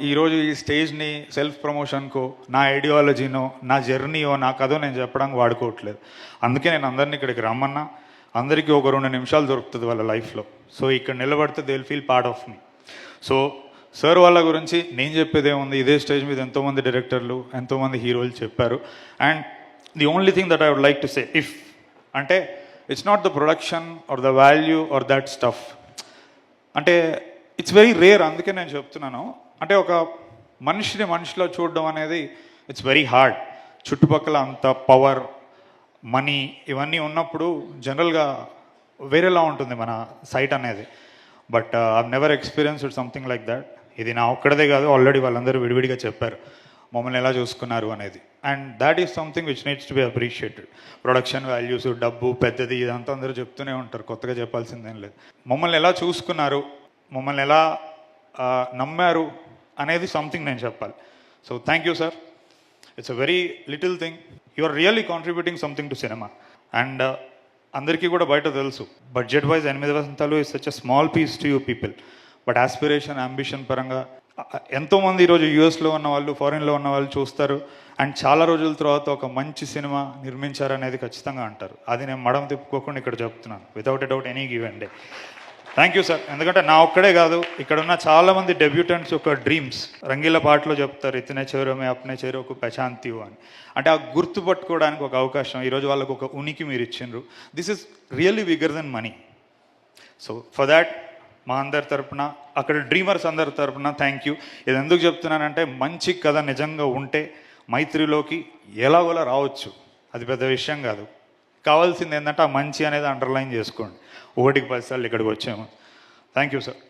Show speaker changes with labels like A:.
A: ఈరోజు ఈ స్టేజ్ని సెల్ఫ్ ప్రమోషన్కో, నా ఐడియాలజీనో, నా జర్నీయో, నా కథో నేను చెప్పడానికి వాడుకోవట్లేదు. అందుకే నేను అందరినీ ఇక్కడికి రమ్మన్నా. అందరికీ ఒక 2 నిమిషాలు దొరుకుతుంది వాళ్ళ లైఫ్లో. సో ఇక్కడ నిలబడితే they will feel part of me. So sir వాళ్ళ గురించి నేను చెప్పేది ఏముంది, ఇదే స్టేజ్ మీద ఎంతోమంది డైరెక్టర్లు, ఎంతోమంది హీరోలు చెప్పారు. And the only thing that I would like to say, if అంటే it's not the production or the value or that stuff. అంటే ఇట్స్ వెరీ రేర్. అందుకే నేను చెప్తున్నాను, అంటే ఒక మనిషిలో చూడడం అనేది ఇట్స్ వెరీ హార్డ్. చుట్టుపక్కల అంత పవర్, మనీ ఇవన్నీ ఉన్నప్పుడు జనరల్గా వేరేలా ఉంటుంది మన సైట్ అనేది. But I've never experienced something like that. ఇది నా ఒక్కడదే కాదు, ఆల్రెడీ వాళ్ళందరూ విడివిడిగా చెప్పారు మమ్మల్ని ఎలా చూసుకున్నారు అనేది. And that is something which needs to be appreciated. Production values, డబ్బు పెద్దది, ఇదంతా అందరూ చెప్తూనే ఉంటారు, కొత్తగా చెప్పాల్సిందేం లేదు. మమ్మల్ని ఎలా చూసుకున్నారు, మమ్మల్ని ఎలా నమ్మారు అనేది సంథింగ్ నేను చెప్పాలి. So thank you sir. It's a very little thing. You are really contributing something to cinema. And అందరికీ కూడా బయట తెలుసు, budget wise 8 Vasanthalu is such a small piece to you people. But aspiration, ambition పరంగా ఎంతోమంది ఈరోజు యూఎస్లో ఉన్న వాళ్ళు, ఫారిన్లో ఉన్న వాళ్ళు చూస్తారు. అండ్ చాలా రోజుల తర్వాత ఒక మంచి సినిమా నిర్మించారనేది ఖచ్చితంగా అంటారు. అది నేను మడం తిప్పుకోకుండా ఇక్కడ చెప్తున్నాను, without a doubt, any given day. Thank you sir. ఎందుకంటే నా ఒక్కడే కాదు, ఇక్కడ ఉన్న చాలామంది డెబ్యూటెంట్స్ యొక్క డ్రీమ్స్ రంగీల పాటలో చెప్తారు, ఇతనే చేరోమే అప్నే చేరోకు పచాంతియో అని. అంటే ఆ గుర్తుపట్టుకోవడానికి ఒక అవకాశం, ఈరోజు వాళ్ళకు ఒక ఉనికి మీరు ఇచ్చిండ్రు. This is really bigger than money. So for that మా అందరి తరపున, అక్కడ డ్రీమర్స్ అందరి తరపున థ్యాంక్ యూ. ఇది ఎందుకు చెప్తున్నానంటే, మంచి కథ నిజంగా ఉంటే మైత్రిలోకి ఎలాగోలా రావచ్చు, అది పెద్ద విషయం కాదు. కావాల్సింది ఏంటంటే ఆ మంచి అనేది అండర్లైన్ చేసుకోండి. 1కి 10 సార్లు ఇక్కడికి వచ్చాము. Thank you sir.